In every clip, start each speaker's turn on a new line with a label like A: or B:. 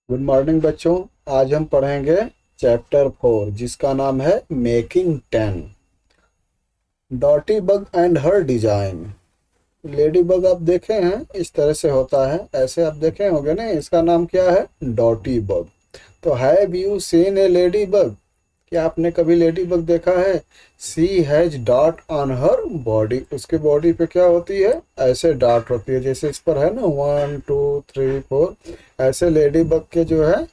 A: Good morning बच्चों। आज हम पढ़ेंगे चैप्टर 4 जिसका नाम है making 10 dotty bug and her design. Lady bug आप देखे हैं, इस तरह से होता है, ऐसे आप देखे होंगे ना। इसका नाम क्या है? Dotty bug. तो have you seen a lady bug? क्या आपने कभी लेडी बग देखा है? She has dot on her body. उसके बॉडी पे क्या होती है? ऐसे डॉट होती है, जैसे इस पर है ना, 1 2 3 4। ऐसे लेडी बग के जो है,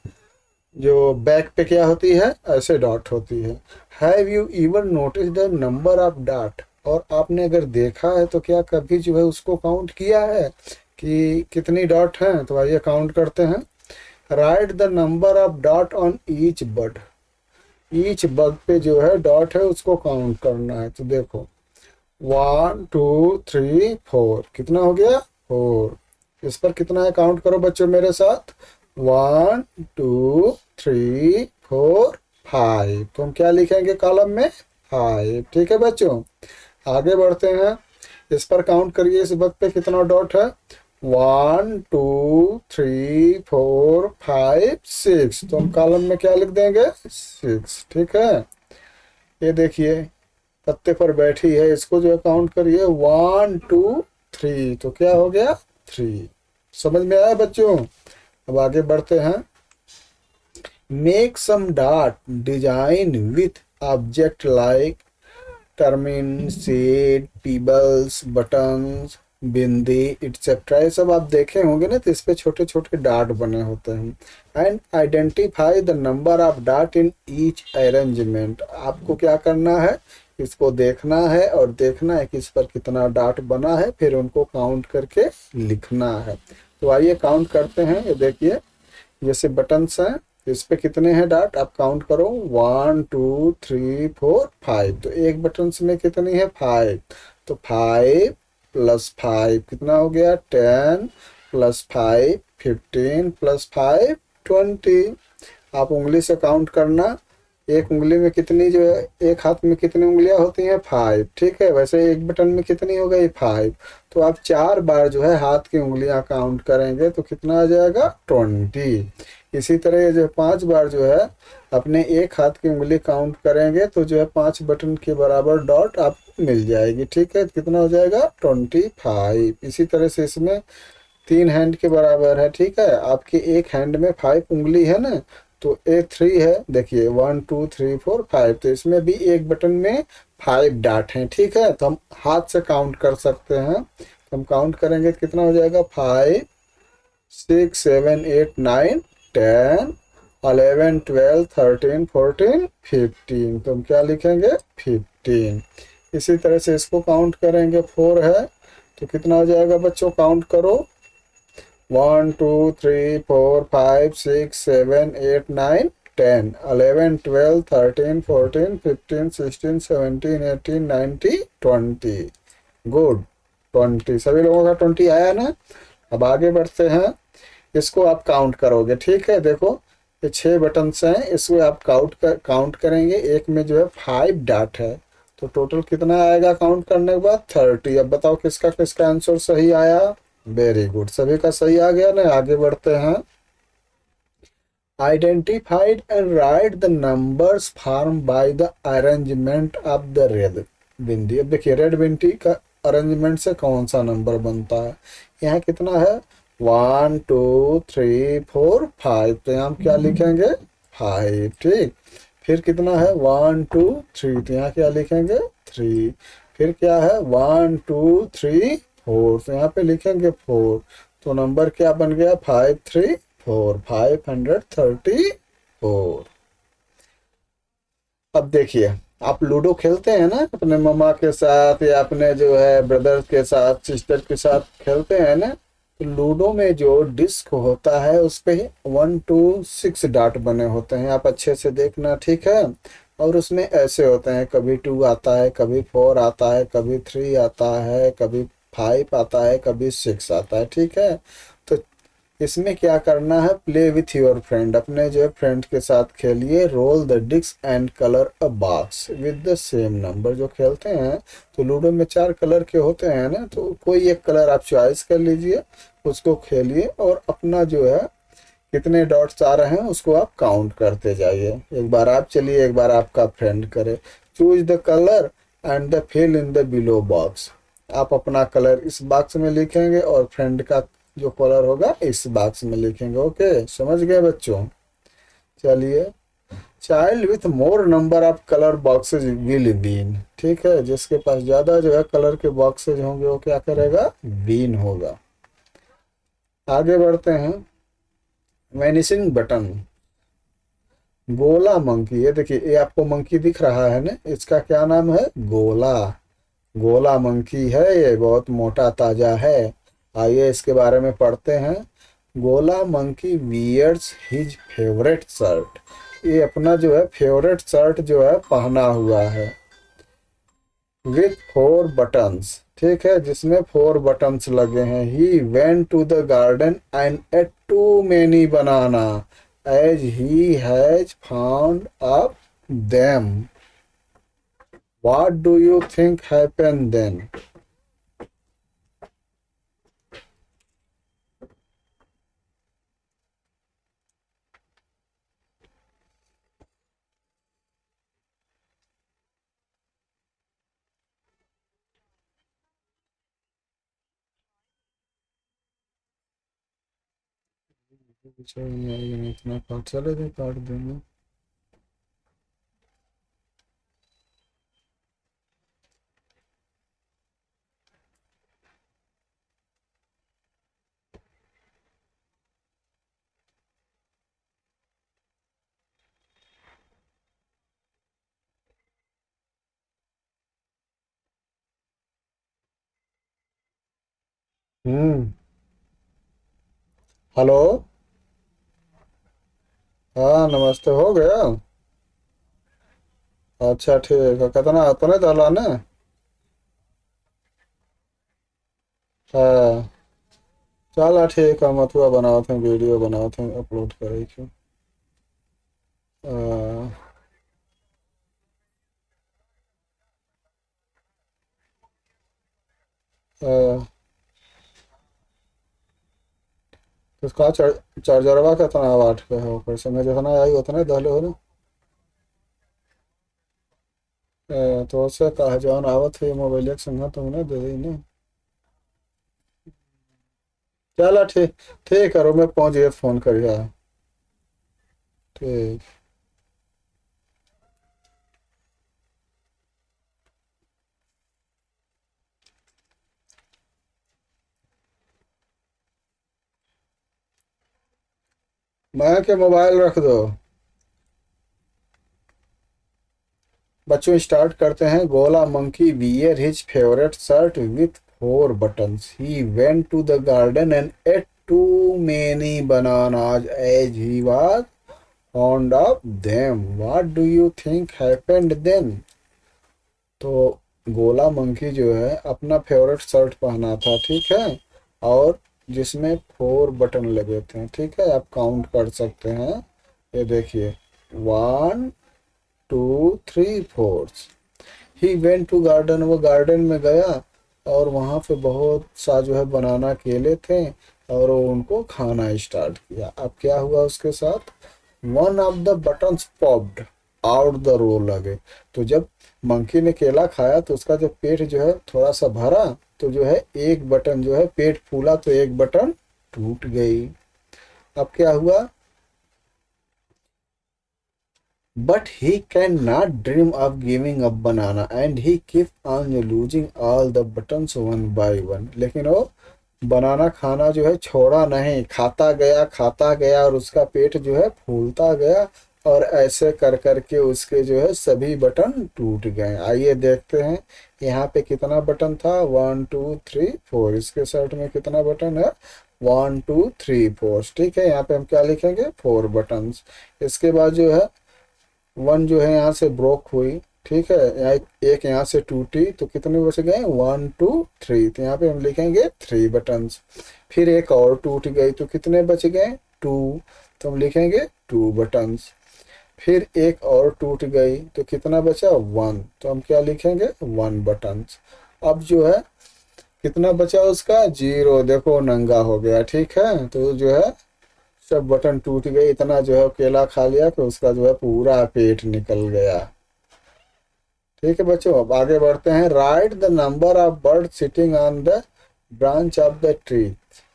A: जो बैक पे क्या होती है? ऐसे डॉट होती है। Have you even notice the number of dot? और आपने अगर देखा है तो क्या कभी जो है उसको काउंट किया है कि कितनी डॉट हैं? तो आइए काउंट करते हैं। Right the number of dot on each bird. Each bug पे जो है डॉट है उसको काउंट करना है। तो देखो, 1 2 3 4, कितना हो गया? 4। इस पर कितना है? काउंट करो बच्चों मेरे साथ। 1 2 3 4 5। तो हम क्या लिखेंगे कॉलम में? 5। ठीक है बच्चों, आगे बढ़ते हैं। इस पर काउंट करिए, इस वक्त पे कितना डॉट है? 1 2 3 4 5 6। तो हम कॉलम में क्या लिख देंगे? 6। ठीक है, ये देखिए पत्ते पर बैठी है, इसको जो है काउंट करिए। 1 2 3, तो क्या हो गया? 3। समझ में आया बच्चों? अब आगे बढ़ते हैं। Make some dot design with object like टर्मिन, seed, pebbles, buttons, bindi etcetera. ये सब आप देखे होंगे ना, तो इस पे छोटे छोटे डॉट बने होते हैं। And identify the number of dot in each arrangement. आपको क्या करना है? इसको देखना है और देखना है कि इस पर कितना डॉट बना है, फिर उनको काउंट करके लिखना है। तो आइए काउंट करते हैं। ये देखिए, जैसे बटन्स हैं, इस पे कितने हैं डॉट? आप काउंट करो। 1 2 3 4 5। तो एक बटन में कितनी है? 5। तो 5 + 5 कितना हो गया? 10 + 5 15 + 5 20। आप उंगली से काउंट करना। एक उंगली में कितनी जो है, एक हाथ में कितनी उंगलियां होती हैं? 5। ठीक है, वैसे एक बटन में कितनी हो गई? 5। तो आप 4 बार जो है हाथ की उंगलियां काउंट करेंगे तो कितना आ जाएगा? 20। इसी तरह ये जो 5 बार जो है अपने एक हाथ की उंगली काउंट करेंगे तो जो है 5 बटन के बराबर डॉट आपको मिल जाएगी। ठीक है, कितना हो जाएगा? 25। इसी तरह से इसमें 3 हैंड के बराबर है। ठीक है, आपकी एक हैंड में 5 उंगली है ना, तो A3 है। देखिए 1 2 3 4 5, तो इसमें भी एक बटन में 5 डॉट हैं। ठीक है, तो हम हाथ से काउंट कर सकते हैं। तो हम काउंट करेंगे तो कितना हो जाएगा? 5 6 7 8 9 10 11 12 13 14 15। तो हम क्या लिखेंगे? 15। इसी तरह से इसको काउंट करेंगे। 4 है तो कितना हो जाएगा बच्चों? काउंट करो। 1 2 3 4 5 6 7 8 9 10 11 12 13 14 15 16 17 18 19 20। गुड, 20। सभी लोगों का 20 आया ना? अब आगे बढ़ते हैं। इसको आप काउंट करोगे। ठीक है, देखो ये 6 बटन्स हैं, इसको आप काउंट करेंगे। एक में जो है 5 डॉट है, तो टोटल कितना आएगा काउंट करने के बाद? 30। अब बताओ किसका किसका आंसर सही आया? वेरी गुड, सभी का सही आ गया ना? आगे बढ़ते हैं। Identified and write the numbers form by the arrangement of the red bindi. अब देखिए रेड बिंदी का अरेंजमेंट से कौन सा नंबर बनता है? यहाँ कितना है? 1 2 3 4 5। तो यहाँ हम क्या लिखेंगे? 5। ठीक, फिर कितना है? 1 2 3। तो यहाँ क्या लिखेंगे? 3। फिर क्या है? 1 2 3 4। तो यहाँ पे लिखेंगे 4। तो नंबर क्या बन गया? 534, 534। अब देखिए, आप लूडो खेलते हैं ना अपने मम्मा के साथ या अपने जो है ब्रदर के साथ, सिस्टर के साथ खेलते हैं ना, तो लूडो में जो डिस्क होता है उस पे 1 2 6 डॉट बने होते हैं। आप अच्छे से देखना। ठीक है, और उसमें ऐसे होते हैं, कभी 2 आता है, कभी 4 आता है, कभी 3 आता है, कभी 5 आता है, कभी 6 आता है। ठीक है, तो इसमें क्या करना है? प्ले विथ योर फ्रेंड, अपने जो है फ्रेंड के साथ खेलिए। Roll the disc and colour a box with the same number. जो खेलते हैं तो लूडो में 4 कलर के होते हैं ना, तो कोई एक कलर आप चॉइस कर लीजिए, उसको खेलिए और अपना जो है कितने डॉट्स आ रहे हैं उसको आप काउंट करते जाइए। एक बार आप चलिए, एक बार आपका फ्रेंड करे। Choose the colour and the fill in the below box. आप अपना कलर इस बॉक्स में लिखेंगे और फ्रेंड का जो कलर होगा इस बॉक्स में लिखेंगे। ओके, समझ गए बच्चों? चलिए, child with more number of colour boxes will win. ठीक है, जिसके पास ज्यादा जो है कलर के बॉक्सेज होंगे वो क्या करेगा? विन होगा। आगे बढ़ते हैं। Vanishing button. गोला मंकी, ये देखिए, ये आपको मंकी दिख रहा है ना, इसका क्या नाम है? गोला। गोला मंकी है, ये बहुत मोटा ताजा है। आइए इसके बारे में पढ़ते हैं। Gola monkey wears his favourite shirt. ये अपना जो है फेवरेट शर्ट जो है पहना हुआ है। विथ 4 बटन्स, ठीक है, जिसमें 4 बटन्स लगे हैं। He went to the garden and ate too many banana as he has found up them. What do you think happened then? इतना काट, चले थे काट देंगे। हम्म। हेलो। हाँ, नमस्ते, हो गया? अच्छा ठीक है, कितना उतने डाला ना? हाँ, चलो ठीक है, मथुआ बनाओ थे, वीडियो बनाओ थे, अपलोड करे क्यों? उसका चार्जरवा कितना वाट के है? ऊपर से मैं जितना आई उतने दहले हो ना। तो उससे कहा जौन आवत है मोबाइल एक संग तुमने दे दी ना। चलो ठीक, ठीक है, मैं पहुंच गया, फोन करिए। ठीक। मैं के मोबाइल रख दो। बच्चों, स्टार्ट करते हैं। Gola monkey wear his favourite shirt with 4 buttons. He went to the garden and ate too many bananas as he was fond of them. What do you think happened then? तो गोला monkey जो है अपना favourite shirt पहना था, ठीक है, और जिसमें 4 बटन लगे थे। ठीक है, आप काउंट कर सकते हैं। ये देखिए, 1 2 3 4। ही वेंट टू गार्डन, वो गार्डन में गया और वहाँ पे बहुत सा जो है बनाना केले थे और वो उनको खाना स्टार्ट किया। अब क्या हुआ उसके साथ? One of the buttons popped out द रोल लगे। तो जब मंकी ने केला खाया तो उसका जब पेट जो है थोड़ा सा भरा, तो जो है एक बटन जो है, पेट फूला तो एक बटन टूट गई। अब क्या हुआ? But he can not dream of giving up banana and he keep on losing all the buttons one by one. लेकिन वो बनाना खाना जो है छोड़ा नहीं, खाता गया और उसका पेट जो है फूलता गया और ऐसे कर करके उसके जो है सभी बटन टूट गए। आइए देखते हैं यहाँ पे कितना बटन था। 1 2 3 4। इसके शर्ट में कितना बटन है? 1 2 3 4। ठीक है, यहाँ पे हम क्या लिखेंगे? 4 बटन। इसके बाद जो है वन जो है यहाँ से ब्रोक हुई। ठीक है, यहाँ एक यहाँ से टूटी तो कितने बच गए? 1 2 3। तो यहाँ पे हम लिखेंगे 3 बटन्स। फिर एक और टूट गई तो कितने बच गए? 2। तो हम लिखेंगे 2 बटन्स। फिर एक और टूट गई तो कितना बचा? 1। तो हम क्या लिखेंगे? 1 बटन्स। अब जो है कितना बचा उसका? 0। देखो नंगा हो गया। ठीक है, तो जो है जब बटन टूट गई, इतना जो है केला खा लिया तो उसका जो है पूरा पेट निकल गया। ठीक है बच्चों, अब आगे बढ़ते हैं। Right the number of bird sitting on the branch of the tree.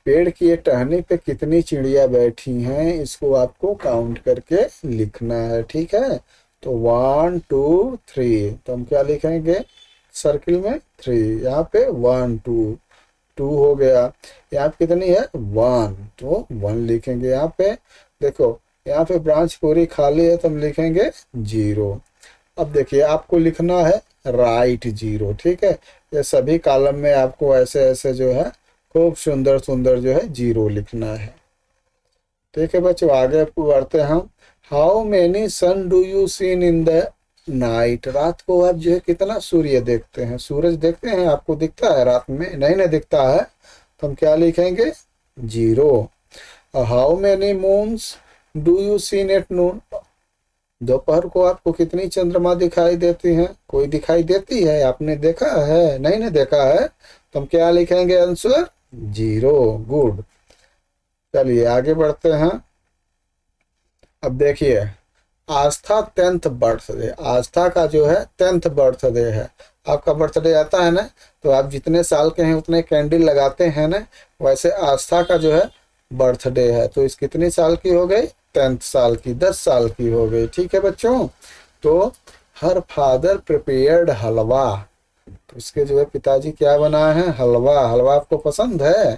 A: पेड़ की टहनी पे कितनी चिड़िया बैठी हैं, इसको आपको काउंट करके लिखना है। ठीक है, तो 1 2 3, तो हम क्या लिखेंगे सर्किल में 3, यहाँ पे 1 2 2 हो गया। यहाँ पे कितनी है 1, तो 1 लिखेंगे। यहाँ पे देखो, यहाँ पे ब्रांच पूरी खाली है तो हम लिखेंगे 0। अब देखिए आपको लिखना है राइट 0। ठीक है, ये सभी कॉलम में आपको ऐसे ऐसे जो है खूब सुंदर सुंदर जो है 0 लिखना है। ठीक है बच्चों, आगे बढ़ते हैं हम। How many sun do you seen in the night. रात को आप जो है कितना सूर्य देखते हैं, सूरज देखते हैं, आपको दिखता है रात में? नहीं ना दिखता है, तो हम क्या लिखेंगे 0। How many moons do you scene at noon. दोपहर को आपको कितनी चंद्रमा दिखाई देती हैं? कोई दिखाई देती है? आपने देखा है? नहीं ना देखा है, तो हम क्या लिखेंगे आंसर 0। गुड, चलिए आगे बढ़ते हैं। अब देखिए, आस्था 10th बर्थडे, आस्था का जो है 10th बर्थडे है। आपका बर्थडे आता है ना, तो आप जितने साल के हैं उतने कैंडल लगाते हैं ना, वैसे आस्था का जो है बर्थडे है। तो इस कितनी साल की हो गई 10th साल की, 10 साल की हो गई। ठीक है बच्चों, तो हर फादर प्रिपेयर्ड हलवा। तो उसके जो है पिताजी क्या बनाए हैं, हलवा। हलवा आपको पसंद है?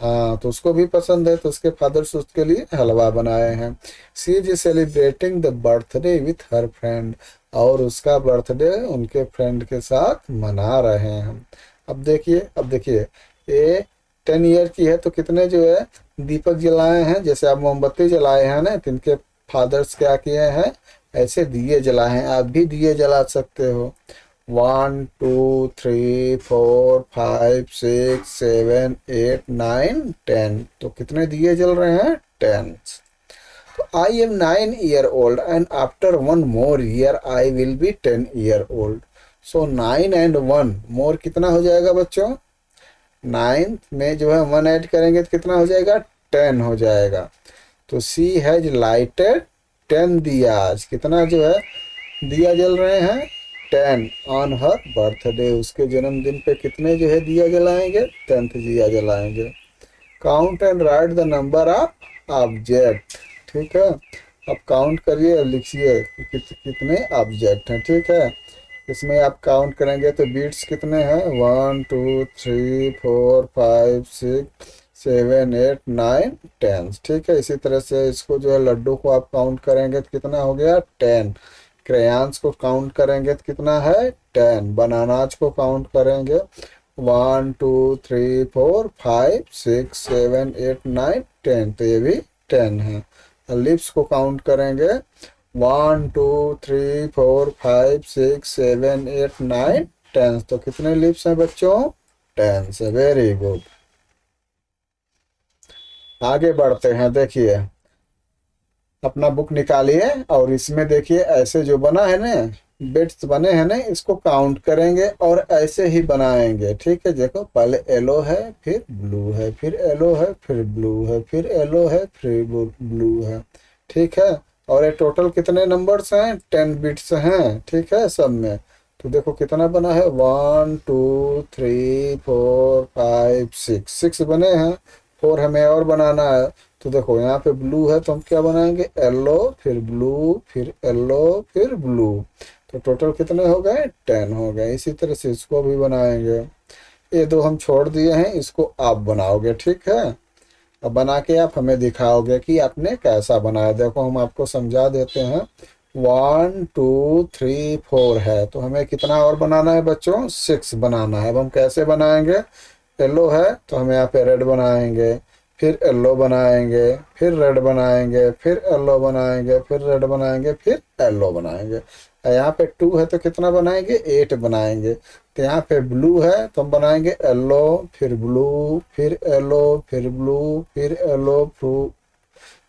A: हाँ, तो उसको भी पसंद है, तो उसके फादर्स उसके लिए हलवा बनाए हैं। She is celebrating the birthday with her friend. और उसका बर्थडे उनके फ्रेंड के साथ मना रहे हैं। अब देखिए ये 10 ईयर की है, तो कितने जो है दीपक जलाए हैं। जैसे आप मोमबत्ती जलाए हैं ना, तो इनके फादर्स क्या किए हैं, ऐसे दिए जलाए हैं। आप भी दिए जला सकते हो। 1 2 3 4 5 6 7 8 9 10, तो कितने दिए जल रहे हैं 10। तो I am 9 year old and after 1 more year I will be 10 year old. So 9 and 1 मोर कितना हो जाएगा बच्चों? 9 में जो है 1 ऐड करेंगे तो कितना हो जाएगा 10 हो जाएगा। तो सी हैज लाइटेड 10 दियाज। कितना जो है दिया जल रहे हैं 10 ऑन हर बर्थडे। उसके जन्मदिन पे कितने जो है दिया जलाएंगे 10th दिया जलाएंगे। Count and write the number of object. ठीक है, अब काउंट करिए और लिखिए कितने ऑब्जेक्ट हैं। ठीक है, इसमें आप काउंट करेंगे तो बीट्स कितने हैं 1 2 3 4 5 6 7 8 9 10। ठीक है, इसी तरह से इसको जो है लड्डू को आप काउंट करेंगे तो कितना हो गया 10। क्रेयंस को काउंट करेंगे तो कितना है 10। बनानाज को काउंट करेंगे 1 2 3 4 5 6 7 8 9 10, तो ये भी 10 है। लिप्स को काउंट करेंगे 1 2 3 4 5 6 7 8 9 10, तो कितने लिप्स हैं बच्चों 10 से। वेरी गुड, आगे बढ़ते हैं। देखिए अपना बुक निकालिए और इसमें देखिए ऐसे जो बना है ना, बिट्स बने हैं ना, इसको काउंट करेंगे और ऐसे ही बनाएंगे। ठीक है, देखो पहले येलो है, फिर ब्लू है, फिर येलो है, फिर ब्लू है, फिर येलो है, फिर ब्लू है। ठीक है, और ये टोटल कितने नंबर्स हैं 10 बिट्स हैं। ठीक है सब में, तो देखो कितना बना है 1 2 3 4 5 6 बने हैं। 4 हमें और बनाना है, तो देखो यहाँ पे ब्लू है तो हम क्या बनाएंगे येलो, फिर ब्लू, फिर येलो, फिर ब्लू। तो टोटल कितने हो गए 10 हो गए। इसी तरह से इसको भी बनाएंगे। ये दो हम छोड़ दिए हैं, इसको आप बनाओगे। ठीक है, अब बना के आप हमें दिखाओगे कि आपने कैसा बनाया। देखो हम आपको समझा देते हैं। 1 2 3 4 है, तो हमें कितना और बनाना है बच्चों 6 बनाना है। अब हम कैसे बनाएंगे, येलो है तो हम यहाँ पे रेड बनाएंगे, फिर येलो बनाएंगे, फिर रेड बनाएंगे, फिर येलो बनाएंगे, फिर रेड बनाएंगे, फिर येलो बनाएंगे। यहाँ पे 2 है तो कितना बनाएंगे 8 बनाएंगे। तो यहाँ पे ब्लू है तो हम बनाएंगे येलो, फिर ब्लू, फिर येलो, फिर ब्लू, फिर येलो,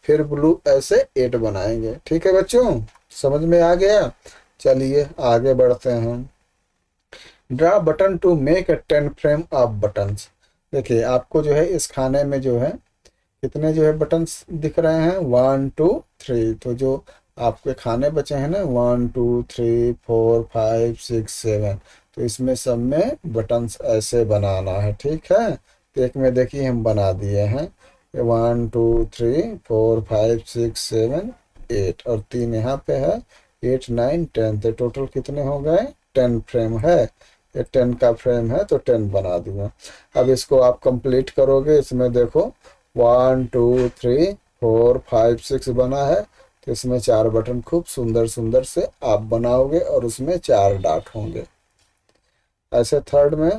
A: फिर ब्लू, ऐसे 8 बनाएंगे। ठीक है बच्चों, समझ में आ गया? चलिए आगे बढ़ते हैं। Draw button to make a 10 frame of buttons. देखिए आपको जो है इस खाने में जो है कितने जो है बटन्स दिख रहे हैं, 1 2 3। तो जो आपके खाने बचे हैं ना 1 2 3 4 5 6 7, तो इसमें सब में बटन्स ऐसे बनाना है, ठीक है। तो एक में देखिए हम बना दिए हैं 1 2 3 4 5 6 7 8, और 3 यहाँ पे है 8 9 10। तो टोटल कितने हो गए, 10 फ्रेम है, ये 10 का फ्रेम है तो 10 बना दिया। अब इसको आप कंप्लीट करोगे, इसमें देखो 1 2 3 4 5 6 बना है, तो इसमें 4 बटन खूब सुंदर सुंदर से आप बनाओगे और उसमें 4 डाट होंगे। ऐसे थर्ड में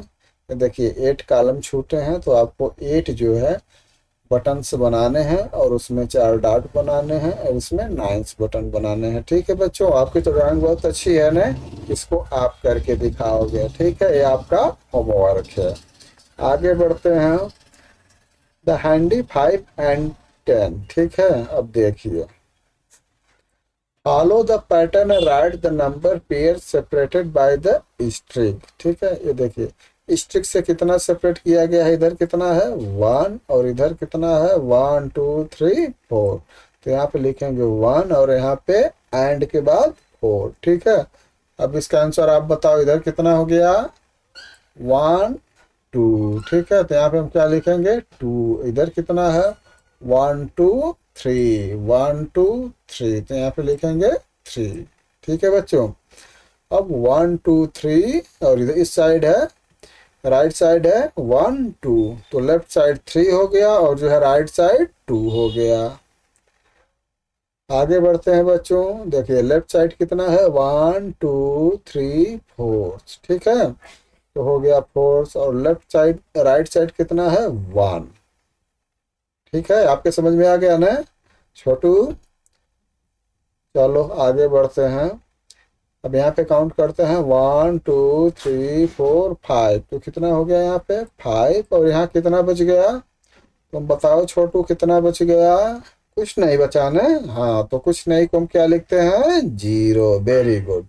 A: देखिए 8 कॉलम छूटे हैं, तो आपको 8 जो है बटन्स बनाने हैं और उसमें 4 डॉट बनाने हैं और इसमें 9 बटन बनाने हैं। ठीक है बच्चों, आपकी तो ड्राइंग बहुत अच्छी है ना, इसको आप करके दिखाओगे, ठीक है, ये आपका होमवर्क है। आगे बढ़ते हैं, द हैंडी 5 एंड 10, ठीक है। अब देखिए, follow the pattern and write the number pair separated by the stick, ठीक है। ये देखिए स्ट्रिक से कितना सेपरेट किया गया है, इधर कितना है 1 और इधर कितना है 1 2 3 4। तो यहाँ पे लिखेंगे 1 और यहाँ पे एंड के बाद 4, ठीक है। अब इसका आंसर आप बताओ, इधर कितना हो गया 1 2, ठीक है। तो यहाँ पे हम क्या लिखेंगे 2, इधर कितना है 1 2 3 1 2 3, तो यहाँ पे लिखेंगे 3, ठीक है बच्चों। अब 1 2 3 और इधर इस साइड है, राइट साइड है 1 2, तो लेफ्ट साइड 3 हो गया और जो है राइट साइड 2 हो गया। आगे बढ़ते हैं बच्चों, देखिए लेफ्ट साइड कितना है 1 2 3 4, ठीक है, तो हो गया 4। और लेफ्ट साइड राइट साइड कितना है 1, ठीक है। आपके समझ में आ गया ना छोटू। चलो आगे बढ़ते हैं, अब यहाँ पे काउंट करते हैं 1 2 3 4 5, तो कितना हो गया यहाँ पे 5, और यहाँ कितना बच गया, तुम बताओ छोटू कितना बच गया, कुछ नहीं बचा ना, हाँ तो कुछ नहीं को हम क्या लिखते हैं 0, very good.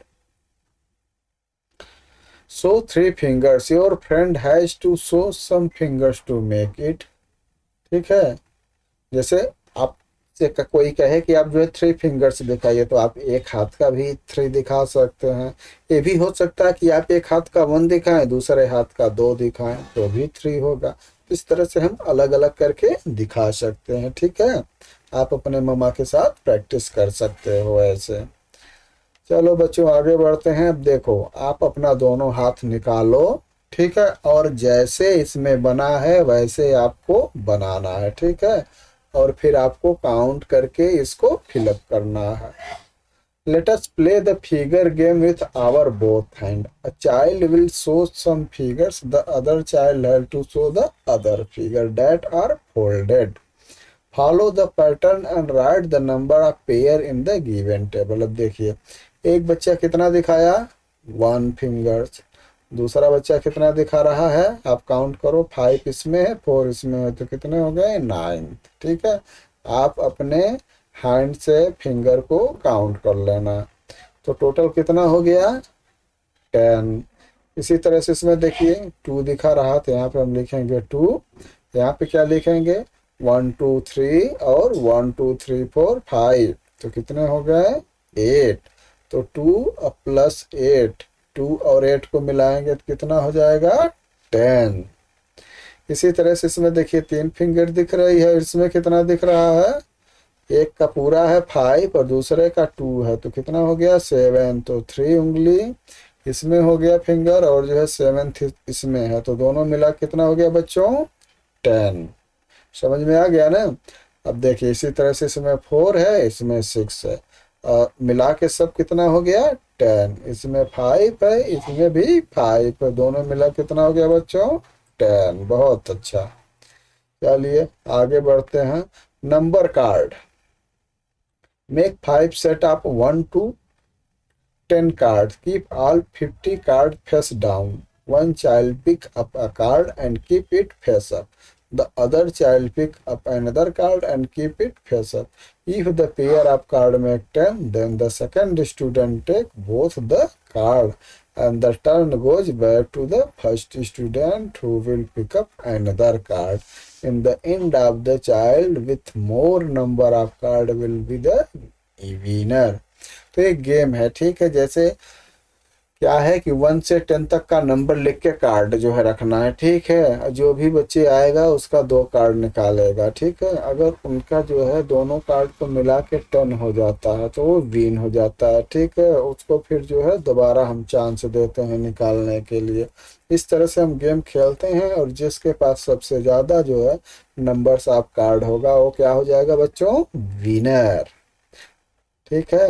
A: Show 3 fingers, your friend has to show some fingers to make it, ठीक है। जैसे आप से कोई कहे कि आप जो है 3 फिंगर्स दिखाइए, तो आप एक हाथ का भी 3 दिखा सकते हैं। ये भी हो सकता है कि आप एक हाथ का 1 दिखाएं, दूसरे हाथ का 2 दिखाएं, तो भी 3 होगा। इस तरह से हम अलग अलग करके दिखा सकते हैं, ठीक है। आप अपने मम्मा के साथ प्रैक्टिस कर सकते हो ऐसे। चलो बच्चों आगे बढ़ते हैं। अब देखो, आप अपना दोनों हाथ निकालो, ठीक है, और जैसे इसमें बना है वैसे आपको बनाना है, ठीक है, और फिर आपको काउंट करके इसको फिलअप करना है। Let us play the figure game with our both hand. A child will show some figures, the other child has to show the other figure that are folded. Follow the pattern and write the number of pair in the given table. अब देखिए, एक बच्चा कितना दिखाया 1 fingers, दूसरा बच्चा कितना दिखा रहा है, आप काउंट करो, 5 इसमें है 4 इसमें है, तो कितने हो गए 9, ठीक है। आप अपने हैंड से फिंगर को काउंट कर लेना, तो टोटल कितना हो गया 10। इसी तरह से इसमें देखिए 2 दिखा रहा, तो यहाँ पे हम लिखेंगे 2, यहाँ पे क्या लिखेंगे 1 2 3 और 1 2 3 4 5, तो कितने हो गए 8। तो 2 प्लस 8, 2 और 8 को मिलाएंगे तो कितना हो जाएगा 10। इसी तरह से इसमें देखिए 3 फिंगर दिख रही है, इसमें कितना दिख रहा है, एक का पूरा है 5 और दूसरे का 2 है, तो कितना हो गया 7। तो 3 उंगली इसमें हो गया फिंगर और जो है 7 इसमें है, तो दोनों मिला कितना हो गया बच्चों 10। समझ में आ गया ना। अब देखिए इसी तरह से इसमें 4 है, इसमें 6 है, मिला के सब कितना हो गया 10। इसमें 5 है, इसमें भी 5 है, दोनों मिला कितना हो गया बच्चों 10। बहुत अच्छा। चलिए आगे बढ़ते हैं, number card. Make 5 set of 1 to 10 cards. Keep all 50 cards face down. One child pick up a card and keep it face up. The other child pick up another card and keep it face up. If the pair of cards make 10, then the second student take both the card and the turn goes back to the first student who will pick up another card. In the end of the child with more number of card will be the winner. तो एक game है, ठीक है। जैसे क्या है कि 1 से 10 तक का नंबर लिख के कार्ड जो है रखना है, ठीक है। जो भी बच्चे आएगा उसका 2 कार्ड निकालेगा, ठीक है। अगर उनका जो है दोनों कार्ड को मिला के 10 हो जाता है तो वो विन हो जाता है, ठीक है। उसको फिर जो है दोबारा हम चांस देते हैं निकालने के लिए। इस तरह से हम गेम खेलते हैं, और जिसके पास सबसे ज़्यादा जो है नंबर्स ऑफ कार्ड होगा वो क्या हो जाएगा बच्चों, विनर, ठीक है।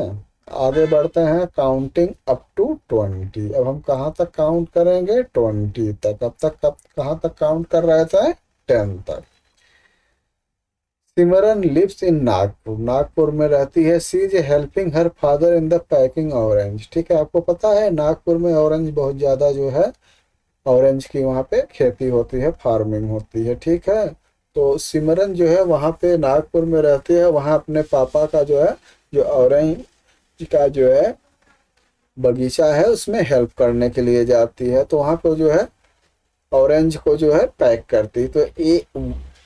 A: आगे बढ़ते हैं, काउंटिंग अप टू 20। अब हम कहाँ तक काउंट करेंगे, 20 तक। अब तक कहाँ तक काउंट कर रहे थे, 10 तक। सिमरन लिव्स इन नागपुर, नागपुर में रहती है। She is helping her father in the packing orange, ठीक है। आपको पता है नागपुर में ऑरेंज बहुत ज़्यादा जो है ऑरेंज की वहाँ पे खेती होती है, फार्मिंग होती है, ठीक है। तो सिमरन जो है वहाँ पे नागपुर में रहती है, वहाँ अपने पापा का जो है जो ऑरेंज का जो है बगीचा है उसमें हेल्प करने के लिए जाती है। तो वहाँ पे जो है ऑरेंज को जो है पैक करती। तो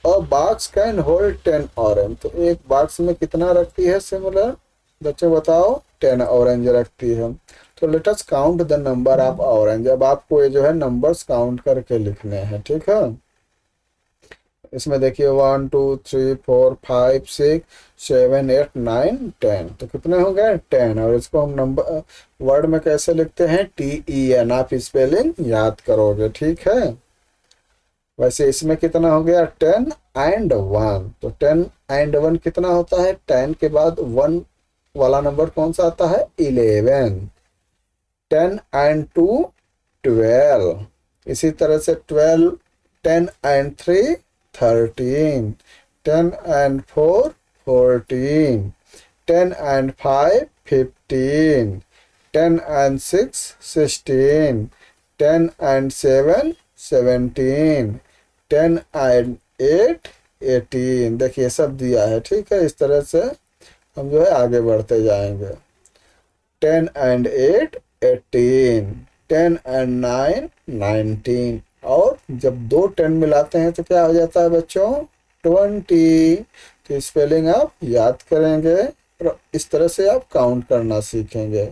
A: अ बॉक्स कैन होल्ड 10 ऑरेंज, तो एक बॉक्स में कितना रखती है सिमिलर, बच्चों बताओ, 10 ऑरेंज रखती है। तो let us count the number of orange. अब आपको ये जो है नंबर्स काउंट करके लिखने हैं, ठीक है। इसमें देखिए 1 2 3 4 5 6 7 8 9 10, तो कितने हो गए, 10। और इसको हम नंबर वर्ड में कैसे लिखते हैं, TEN। आप स्पेलिंग याद करोगे, ठीक है। वैसे इसमें कितना हो गया, 10 एंड 1। तो 10 एंड 1 कितना होता है, 10 के बाद 1 वाला नंबर कौन सा आता है, 11। 10 एंड 2 12। इसी तरह से 12, 10 and 3 13, 10 and 4 14, 10 and 5 15, 10 and 6 16, 10 and 7 17, 10 and 8 18। देखिए सब दिया है, ठीक है। इस तरह से हम जो है आगे बढ़ते जाएंगे। 10 and 8 18, 10 and 9 19। और जब दो 10 मिलाते हैं तो क्या हो जाता है बच्चों, 20। तो स्पेलिंग आप याद करेंगे और इस तरह से आप काउंट करना सीखेंगे।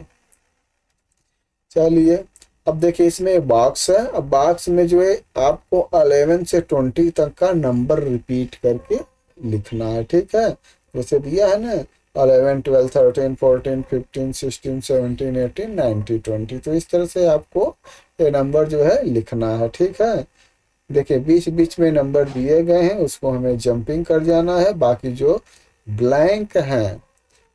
A: चलिए अब देखिए इसमें एक बॉक्स है। अब बॉक्स में जो है आपको 11 से 20 तक का नंबर रिपीट करके लिखना है, ठीक है। जैसे दिया है ना 11 12 13 14 15 16 17 18 19 20। तो इस तरह से आपको ये नंबर जो है लिखना है, ठीक है। देखिए बीच बीच में नंबर दिए गए हैं, उसको हमें जंपिंग कर जाना है। बाकी जो ब्लैंक हैं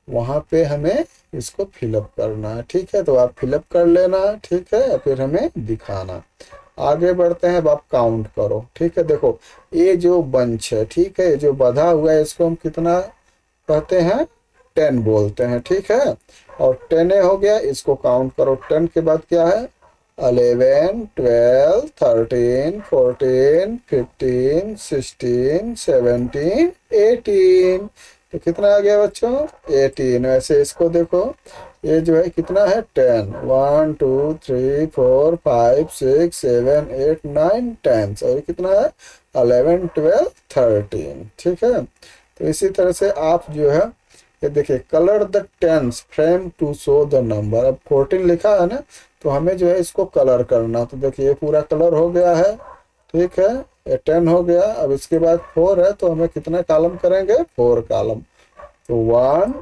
A: वहाँ पे हमें इसको फिलअप करना है, ठीक है। तो आप फिलअप कर लेना, ठीक है, फिर हमें दिखाना। आगे बढ़ते हैं। अब आप काउंट करो, ठीक है। देखो ये जो बंच है, ठीक है, जो बधा हुआ है इसको हम कितना कहते हैं, 10 बोलते हैं, ठीक है। और 10 हो गया, इसको काउंट करो। 10 के बाद क्या है, 11 12 13 14 15 16 17 18। तो कितना आ गया बच्चों, 18। वैसे इसको देखो ये जो है कितना है, 10 1 2 3 4 5 6 7 8 9 10। और कितना है, 11 12 13, ठीक है। तो इसी तरह से आप जो है ये देखिए, colour the tens frame to show the number. अब 14 लिखा है ना, तो हमें जो है इसको कलर करना। तो देखिए ये पूरा कलर हो गया है, ठीक है। ये 10 हो गया। अब इसके बाद 4 है, तो हमें कितने कॉलम करेंगे, 4 कॉलम। तो 1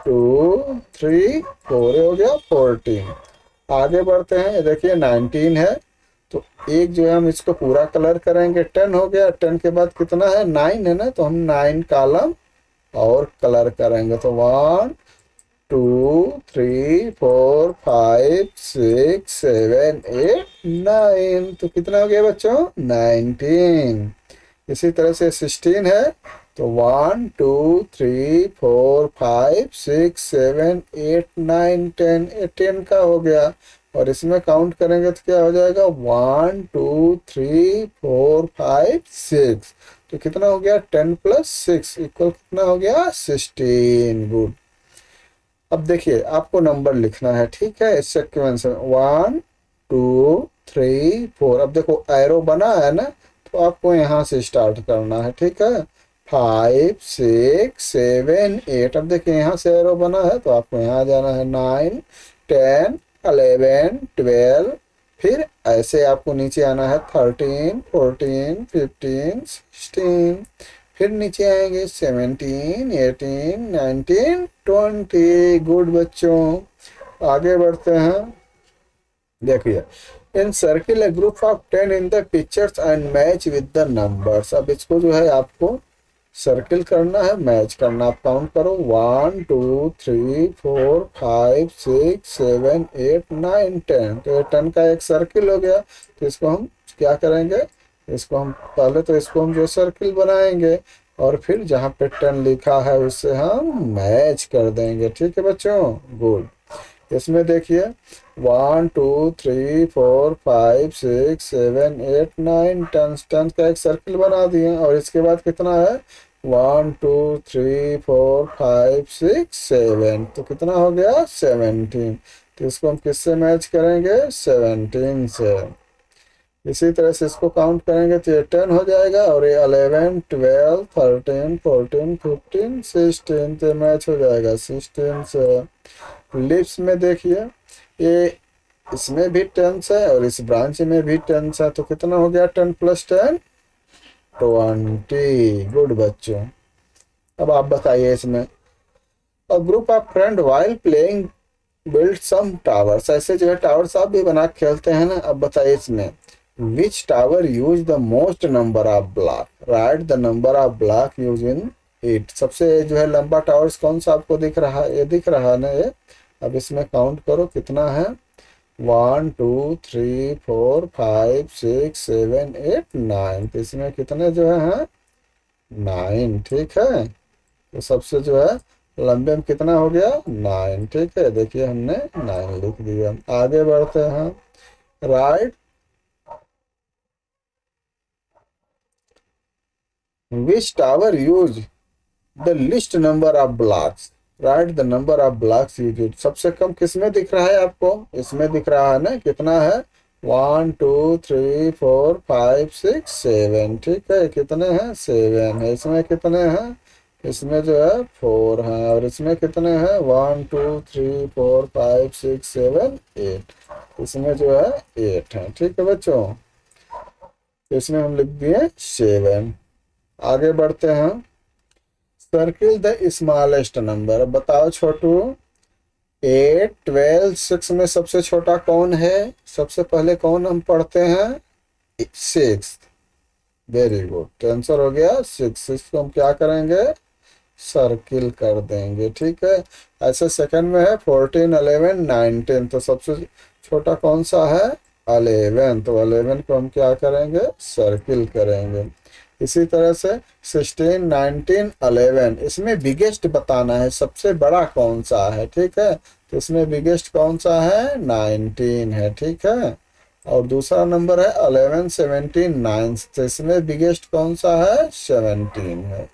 A: 2 3 4 हो गया 14। आगे बढ़ते हैं। ये देखिए 19 है, तो एक जो है हम इसको पूरा कलर करेंगे। 10 हो गया, 10 के बाद कितना है, 9 है ना, तो हम 9 कॉलम और कलर करेंगे। तो 1 2 3 4 5 6 7 8 9। तो कितना हो गया बच्चों, 19। इसी तरह से 16 है, तो 1 2 3 4 5 6 7 8 9 10। 10 का हो गया। और इसमें काउंट करेंगे तो क्या हो जाएगा, 1 2 3 4 5 6। तो कितना हो गया, 10 + 6 इक्वल कितना हो गया, 16। गुड। अब देखिए आपको नंबर लिखना है, ठीक है, इस सीक्वेंस में 1 2 3 4। अब देखो एरो बना है ना, तो आपको यहाँ से स्टार्ट करना है, ठीक है। 5 6 7 8, अब देखिए यहाँ से एरो बना है तो आपको यहाँ जाना है। 9 10 11 12, फिर ऐसे आपको नीचे आना है। 13 14 15 16, फिर नीचे आएंगे 17 18 19 20। गुड बच्चों, आगे बढ़ते हैं। देखिए, इन circle A group of 10 in the pictures and match with the numbers. अब इसको जो है आपको सर्किल करना है, मैच करना। आप काउंट करो 1 2 3 4 5 6 7 8 9 10। तो ये 10 का एक सर्किल हो गया। तो इसको हम क्या करेंगे, इसको हम पहले तो इसको हम जो सर्किल बनाएंगे और फिर जहाँ पे 10 लिखा है उससे हम मैच कर देंगे, ठीक है बच्चों। गुड, इसमें देखिए 1 2 3 4 5 6 7 8 9 10 का एक सर्किल बना दिए। और इसके बाद कितना है, 1 2 3 4 5 6 7, तो कितना हो गया 17। तो इसको हम किससे मैच करेंगे, 17 से। इसी तरह से इसको काउंट करेंगे तो ये 10 हो जाएगा, और ये 11 12 13 14 15 16, तो मैच हो जाएगा 16 से। लिप्स में देखिए, ये इसमें भी 10 है और इस ब्रांच में भी 10 है, तो कितना हो गया 10 + 10 20। गुड बच्चों, अब आप बताइए इसमें। A group of friend while playing build some towers, ऐसे जो है टावर्स आप भी बना के खेलते हैं ना। अब बताइए इसमें which tower use the most number of block, write the number of block use in it. सबसे जो है लंबा टावर्स कौन सा आपको दिख रहा है, ये दिख रहा है ना ये। अब इसमें काउंट करो कितना है, 1 2 3 4 5 6 7 8 9, तो इसमें कितने जो है 9, ठीक है। तो सबसे जो है लंबे में कितना हो गया 9, ठीक है। देखिए हमने 9 लिख दिया। आगे बढ़ते हैं। Right which tower use the list number of blocks, right the number of blocks use. सबसे कम किसमें दिख रहा है आपको, इसमें दिख रहा है ना। कितना है 1 2 3 4 5 6 7, ठीक है। कितने हैं 7 है। इसमें कितने हैं, इसमें जो है 4 है। और इसमें कितने हैं 1 2 3 4 5 6 7 8, इसमें जो है 8 है, ठीक है बच्चों। इसमें हम लिख दिए 7। आगे बढ़ते हैं। सर्किल द स्मॉलेस्ट नंबर, बताओ छोटू 8 12 6 में सबसे छोटा कौन है। सबसे पहले कौन हम पढ़ते हैं, 6। वेरी गुड, आंसर हो गया 6। इसको हम क्या करेंगे, सर्किल कर देंगे, ठीक है। ऐसे सेकंड में है 14 11 19, तो सबसे छोटा कौन सा है 11, तो 11 को हम क्या करेंगे, सर्किल करेंगे। इसी तरह से 16 19 11, इसमें बिगेस्ट बताना है, सबसे बड़ा कौन सा है, ठीक है। तो इसमें बिगेस्ट कौन सा है 19 है, ठीक है। और दूसरा नंबर है 11 17 9, तो इसमें बिगेस्ट कौन सा है 17 है,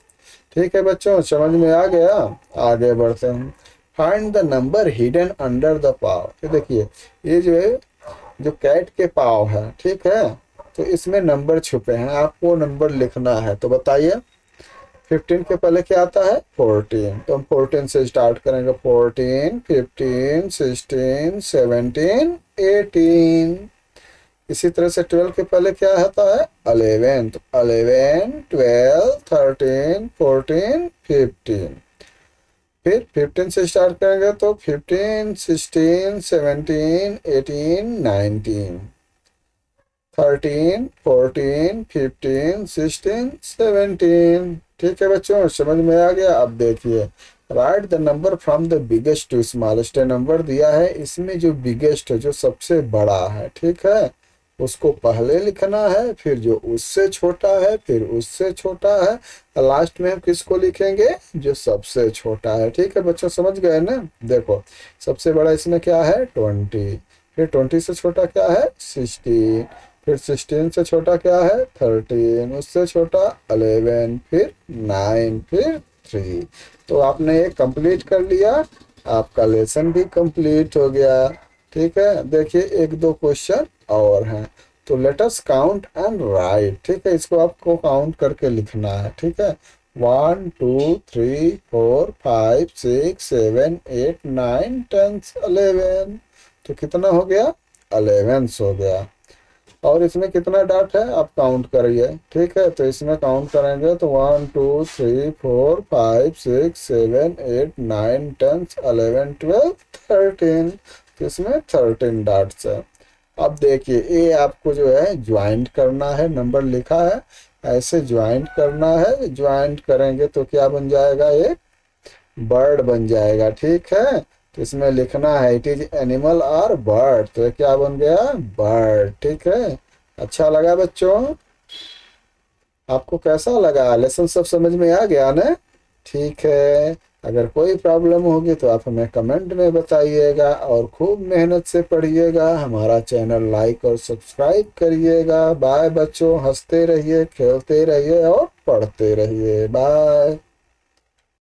A: ठीक है बच्चों। समझ में आ गया। आगे बढ़ते हैं। Find the number hidden under the paw. ये देखिए, ये जो है जो कैट के पाव है, ठीक है। तो इसमें नंबर छुपे हैं, आपको नंबर लिखना है। तो बताइए 15 के पहले क्या आता है 14, तो हम 14 से स्टार्ट करेंगे। 14 15 16 17 18। इसी तरह से 12 के पहले क्या आता है 11, तो 11 12 13 14 15। फिर 15 से स्टार्ट करेंगे तो 15 16 17 18 19 13 14 15 16 17, ठीक है बच्चों। समझ में आ गया। अब देखिए, write the number from the biggest to smallest, number दिया है, इसमें जो बिगेस्ट है जो सबसे बड़ा है, ठीक है, उसको पहले लिखना है, फिर जो उससे छोटा है, फिर उससे छोटा है, लास्ट में हम किसको लिखेंगे, जो सबसे छोटा है, ठीक है बच्चों। समझ गए ना। देखो सबसे बड़ा इसमें क्या है 20, फिर 20 से छोटा क्या है 16, फिर 16 से छोटा क्या है 13, उससे छोटा 11, फिर 9, फिर 3। तो आपने ये कंप्लीट कर लिया, आपका लेसन भी कंप्लीट हो गया, ठीक है। देखिए एक दो क्वेश्चन और हैं, तो let us count and right, ठीक है, इसको आपको काउंट करके लिखना है, ठीक है। 1 2 3 4 5 6 7 8 9 10 11, तो कितना हो गया, 11 हो गया। और इसमें कितना डॉट है आप काउंट करिए, ठीक है। तो इसमें काउंट करेंगे तो 1 2 3 4 5 6 7 8 9 10 11 12 13, तो इसमें 13 डॉट्स है। अब देखिए ये आपको जो है ज्वाइंट करना है, नंबर लिखा है ऐसे ज्वाइंट करना है, ज्वाइंट करेंगे तो क्या बन जाएगा, एक बर्ड बन जाएगा, ठीक है। तो इसमें लिखना है इट इज एनिमल और बर्ड, तो ये क्या बन गया, बर्ड, ठीक है। अच्छा लगा बच्चों, आपको कैसा लगा, लेसन सब समझ में आ गया ना, ठीक है। अगर कोई प्रॉब्लम होगी तो आप हमें कमेंट में बताइएगा और खूब मेहनत से पढ़िएगा, हमारा चैनल लाइक और सब्सक्राइब करिएगा। बाय बच्चों, हंसते रहिए, खेलते रहिए और पढ़ते रहिए, बाय।